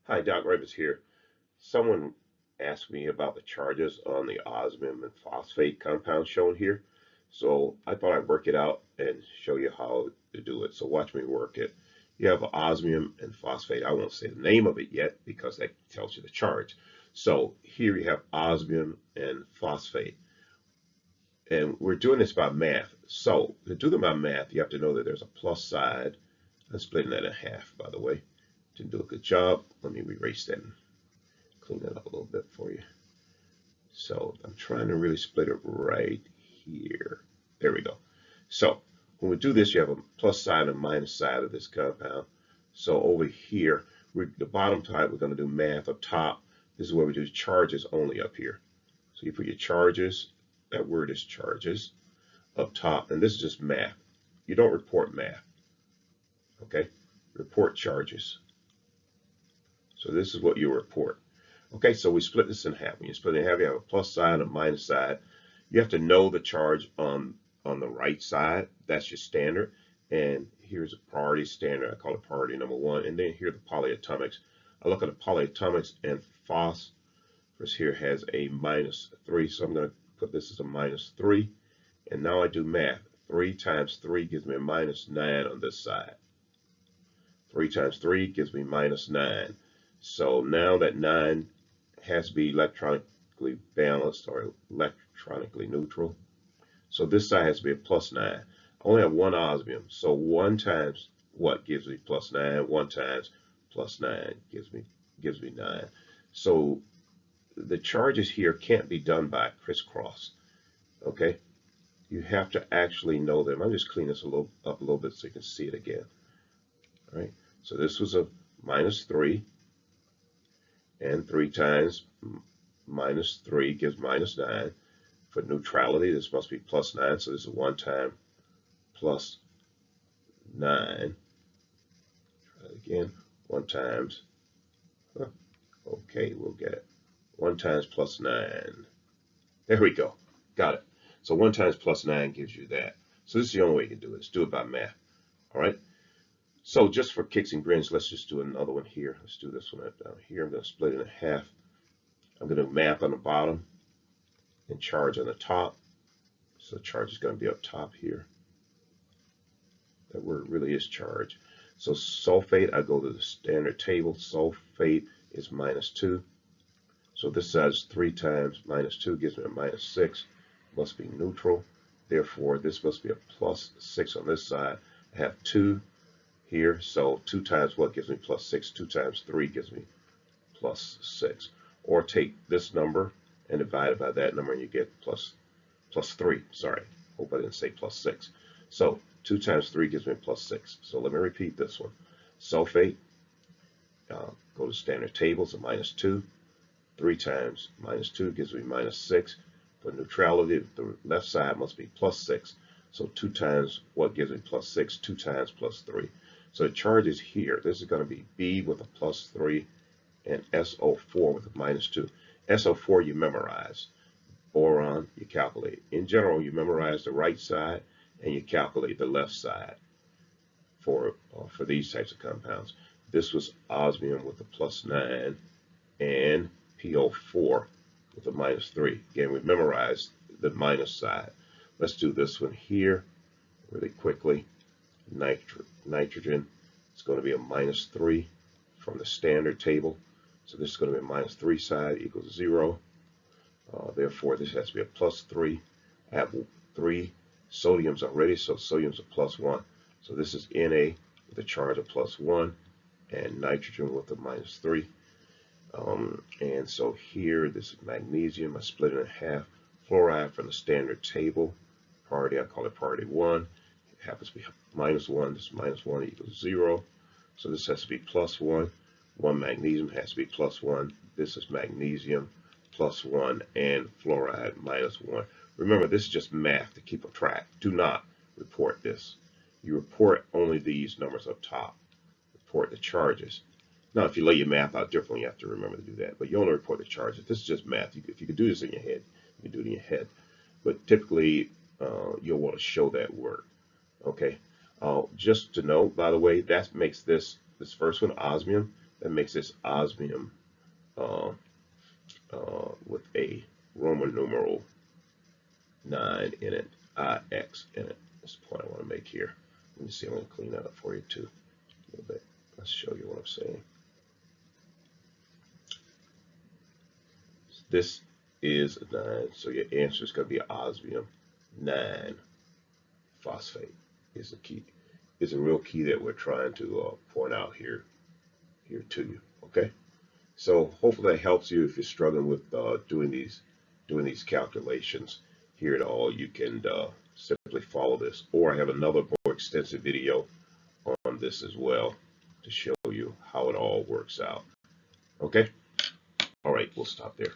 Hi, Doc Revis here. Someone asked me about the charges on the osmium and phosphate compound shown here. So I thought I'd work it out and show you how to do it. So watch me work it. You have osmium and phosphate. I won't say the name of it yet because that tells you the charge. So here you have osmium and phosphate. And we're doing this by math. So to do them by math, you have to know that there's a plus side. I'm splitting that in half, by the way. Didn't do a good job. Let me erase that and clean that up a little bit for you. So I'm trying to really split it right here. There we go. So when we do this, you have a plus side and minus side of this compound. So over here, the bottom type, we're going to do math up top. This is where we do charges only up here. So you put your charges, that word is charges, up top, and this is just math. You don't report math, okay? Report charges. So this is what you report. Okay, so we split this in half. When you split it in half, you have a plus side and a minus side. You have to know the charge on the right side. That's your standard. And here's a priority standard. I call it priority number one. And then here are the polyatomics. I look at the polyatomics, and phosphorus here has a -3. So I'm going to put this as a -3. And now I do math. 3 times 3 gives me a -9 on this side. 3 times 3 gives me -9. So now that 9 has to be electronically balanced or electronically neutral. So this side has to be a +9. I only have one osmium, so 1 times what gives me +9? 1 times +9 gives me 9. So the charges here can't be done by crisscross. Okay, you have to actually know them. I'm just cleaning this up a little bit so you can see it again. All right, so this was a -3. And 3 times -3 gives -9. For neutrality, this must be +9, so this is 1 time +9. Try it again. 1 times, okay, we'll get it. 1 times +9. There we go. Got it. So 1 times +9 gives you that. So this is the only way you can do it. Let's do it by math. All right. So just for kicks and grins, let's just do another one here. Let's do this one down here. I'm going to split it in half. I'm going to do math on the bottom and charge on the top. So charge is going to be up top here. That word really is charge. So sulfate, I go to the standard table. Sulfate is -2. So this side is 3 times -2 gives me a -6. Must be neutral. Therefore, this must be a +6 on this side. I have 2 here, so 2 times what gives me +6? 2 times 3 gives me +6. Or take this number and divide it by that number, and you get +3. Sorry, hope I didn't say +6. So 2 times 3 gives me +6. So let me repeat this one. Sulfate, go to standard tables, a -2. 3 times -2 gives me -6. For neutrality, the left side must be +6. So 2 times what gives me +6? 2 times +3. So the charge is here. This is going to be B with a +3 and SO4 with a -2. SO4 you memorize. Boron you calculate. In general, you memorize the right side and you calculate the left side for these types of compounds. This was osmium with a +9 and PO4 with a -3. Again, we memorized the minus side. Let's do this one here really quickly. Nitrogen is going to be a -3 from the standard table. So this is going to be a -3 side equals 0. Therefore, this has to be a +3. I have 3 sodiums already, so sodium's a +1. So this is Na with a charge of +1 and nitrogen with a -3. And so here, this is magnesium. I split it in half. Fluoride from the standard table. Priority, I call it priority 1. It happens to be -1. This -1 equals 0. So this has to be +1. 1 magnesium has to be +1. This is magnesium +1 and fluoride -1. Remember, this is just math to keep a track. Do not report this. You report only these numbers up top. Report the charges. Now, if you lay your math out differently, you have to remember to do that. But you only report the charges. This is just math. If you can do this in your head, you can do it in your head. But typically, you'll want to show that work. Okay. Just to note, by the way, that makes this first one, osmium, That makes this osmium with a Roman numeral 9 in it, IX in it. That's the point I want to make here. Let me see, I'm going to clean that up for you too a little bit. Let's show you what I'm saying. This is a 9, so your answer is going to be osmium 9 phosphate is the key. Is a real key that we're trying to point out here to you. Okay, so hopefully that helps you if you're struggling with doing these calculations here at all. You can simply follow this, or I have another more extensive video on this as well to show you how it all works out. Okay, all right, we'll stop there.